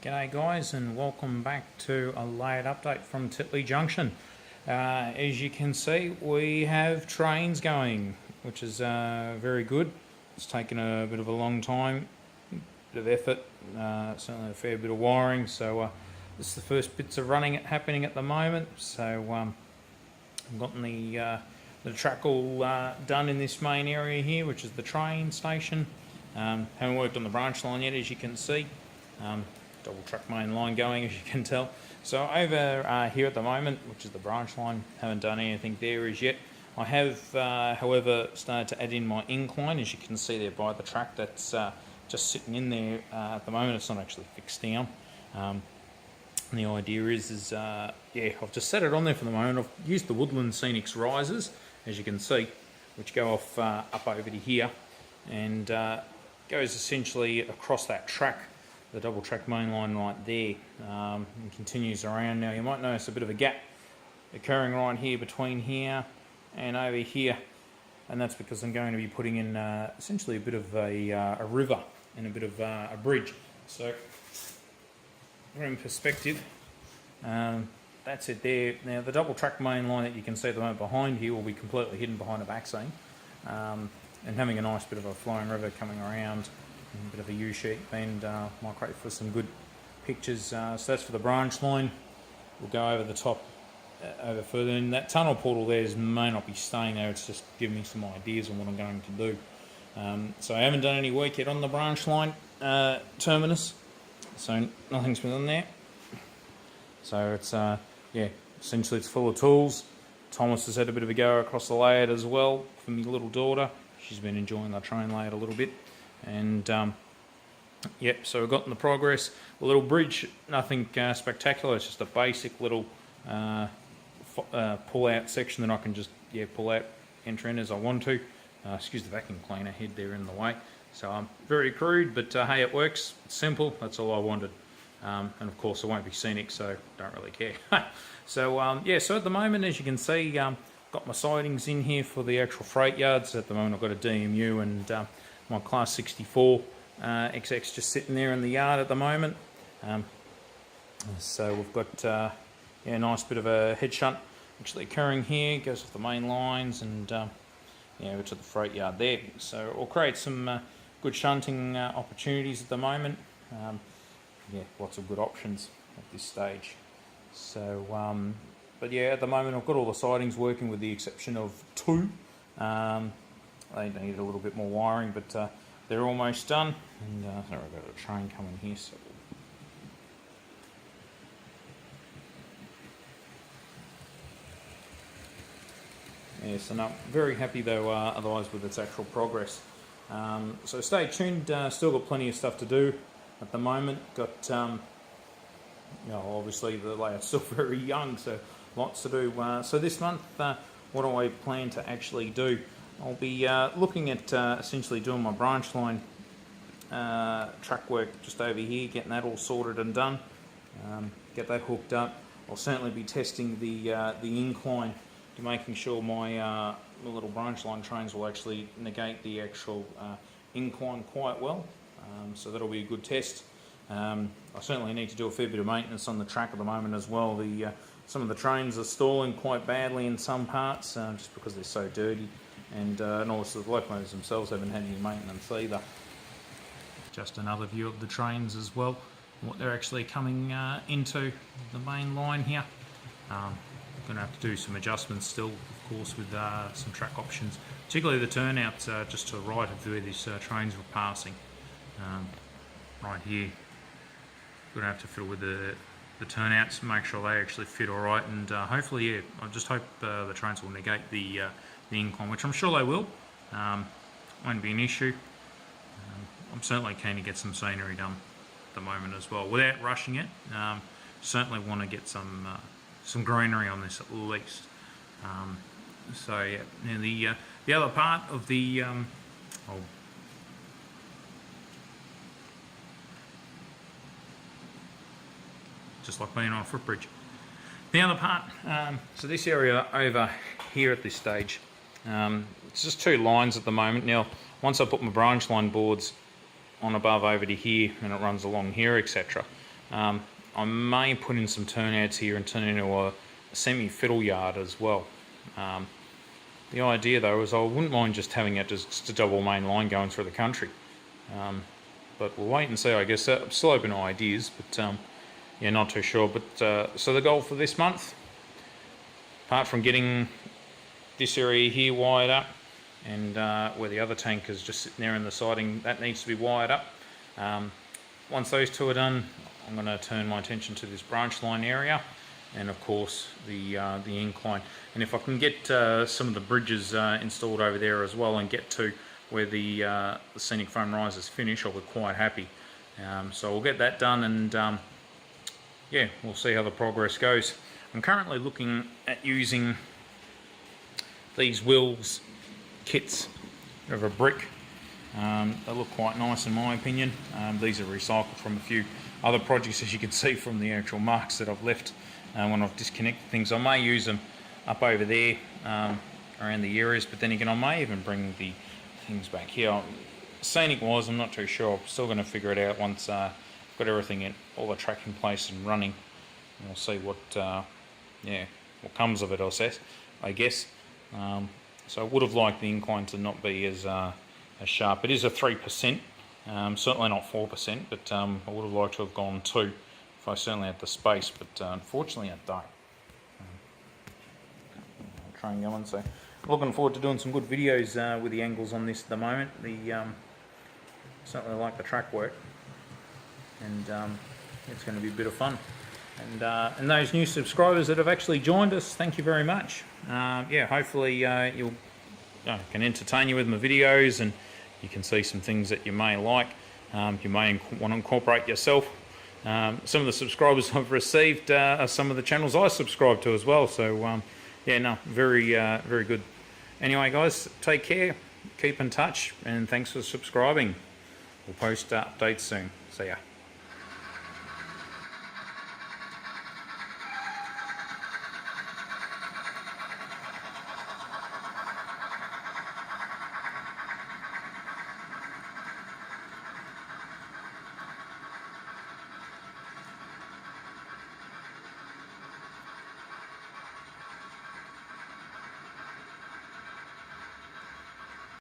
G'day guys, and welcome back to a layout update from Titley Junction. As you can see, we have trains going, which is very good. It's taken a bit of a long time, bit of effort, certainly a fair bit of wiring, so this is the first bits of running happening at the moment. So I've gotten the track all done in this main area here, which is the train station. Haven't worked on the branch line yet, as you can see. Double track main line going, as you can tell. So over here at the moment, which is the branch line, haven't done anything there as yet. I have, however, started to add in my incline, as you can see there by the track. That's just sitting in there at the moment. It's not actually fixed down. And the idea is yeah, I've just set it on there for the moment. I've used the Woodland Scenics risers, as you can see, which go off up over to here, and goes essentially across that track, the double track main line right there, and continues around. Now you might notice a bit of a gap occurring right here between here and over here, and that's because I'm going to be putting in essentially a bit of a river and a bit of a bridge. So in perspective, that's it there. Now the double track main line that you can see at the moment behind here will be completely hidden behind a back seam, and having a nice bit of a flowing river coming around, a bit of a U-shaped bend might create for some good pictures. So that's for the branch line. We'll go over the top, over further, and that tunnel portal there may not be staying there. It's just giving me some ideas on what I'm going to do. So I haven't done any work yet on the branch line terminus, so nothing's been done there. So it's yeah, essentially it's full of tools. Thomas has had a bit of a go across the layout as well for my little daughter. She's been enjoying the train layout a little bit. And yep, so we've gotten the progress. A little bridge, nothing spectacular. It's just a basic little pull-out section that I can just pull out, enter in as I want to. Excuse the vacuum cleaner head there in the way. So I'm very crude, but hey, it works. It's simple. That's all I wanted. And of course, it won't be scenic, so don't really care. So yeah, so at the moment, as you can see, got my sidings in here for the actual freight yards. At the moment, I've got a DMU and my Class 64 XX just sitting there in the yard at the moment. So we've got yeah, a nice bit of a head shunt actually occurring here. Goes off the main lines and yeah, over to the freight yard there. So it will create some good shunting opportunities at the moment. Yeah, lots of good options at this stage. So, but yeah, at the moment I've got all the sidings working with the exception of two. They need a little bit more wiring, but they're almost done. And sorry, I've got a train coming here. So yeah, so no, very happy though otherwise with its actual progress. So stay tuned, still got plenty of stuff to do at the moment. Got, you know, obviously the layout's still very young, so lots to do. So this month, what do I plan to actually do? I'll be looking at essentially doing my branch line track work just over here, getting that all sorted and done, get that hooked up. I'll certainly be testing the incline to making sure my little branch line trains will actually negate the actual incline quite well. So that'll be a good test. I certainly need to do a fair bit of maintenance on the track at the moment as well. Some of the trains are stalling quite badly in some parts just because they're so dirty, and also the locomotives themselves haven't had any maintenance either. Just another view of the trains as well, what they're actually coming into the main line here. Going to have to do some adjustments still, of course, with some track options, particularly the turnouts just to the right of where these trains were passing. Right here, going to have to fiddle with the turnouts, make sure they actually fit all right, and hopefully, yeah, I just hope the trains will negate the incline, which I'm sure they will. Won't be an issue. I'm certainly keen to get some scenery done at the moment as well, without rushing it. Certainly want to get some greenery on this at least. So yeah, now the other part of the just like being on a footbridge. The other part, so this area over here at this stage, it's just two lines at the moment. Now, once I put my branch line boards on above over to here and it runs along here, etc., I may put in some turnouts here and turn it into a semi-fiddle yard as well. The idea though is I wouldn't mind just having it just a double main line going through the country. But we'll wait and see, I guess. I'm still open to ideas, but yeah, not too sure. But so the goal for this month, apart from getting this area here wired up, and where the other tank is just sitting there in the siding, that needs to be wired up. Once those two are done, I'm going to turn my attention to this branch line area, and of course the incline. And if I can get some of the bridges installed over there as well, and get to where the scenic foam risers finish, I'll be quite happy. So we'll get that done, and yeah, we'll see how the progress goes. I'm currently looking at using these Wills kits of a brick. They look quite nice in my opinion. These are recycled from a few other projects, as you can see from the actual marks that I've left when I've disconnected things. I may use them up over there around the areas, but then again I may even bring the things back here. Scenic wise, I'm not too sure. I'm still going to figure it out once I've got everything in, all the track in place and running, and we'll see what yeah, what comes of it, I guess. So I would have liked the incline to not be as sharp. It is a 3%, certainly not 4%, but I would have liked to have gone 2 if I certainly had the space, but unfortunately I don't. I'll try and go on. So looking forward to doing some good videos with the angles on this at the moment. Certainly like the track work, and it's going to be a bit of fun. And those new subscribers that have actually joined us, thank you very much. Yeah, hopefully you'll can entertain you with my videos, and you can see some things that you may like. You may want to incorporate yourself. Some of the subscribers I've received are some of the channels I subscribe to as well. So yeah, no, very very good. Anyway, guys, take care, keep in touch, and thanks for subscribing. We'll post updates soon. See ya.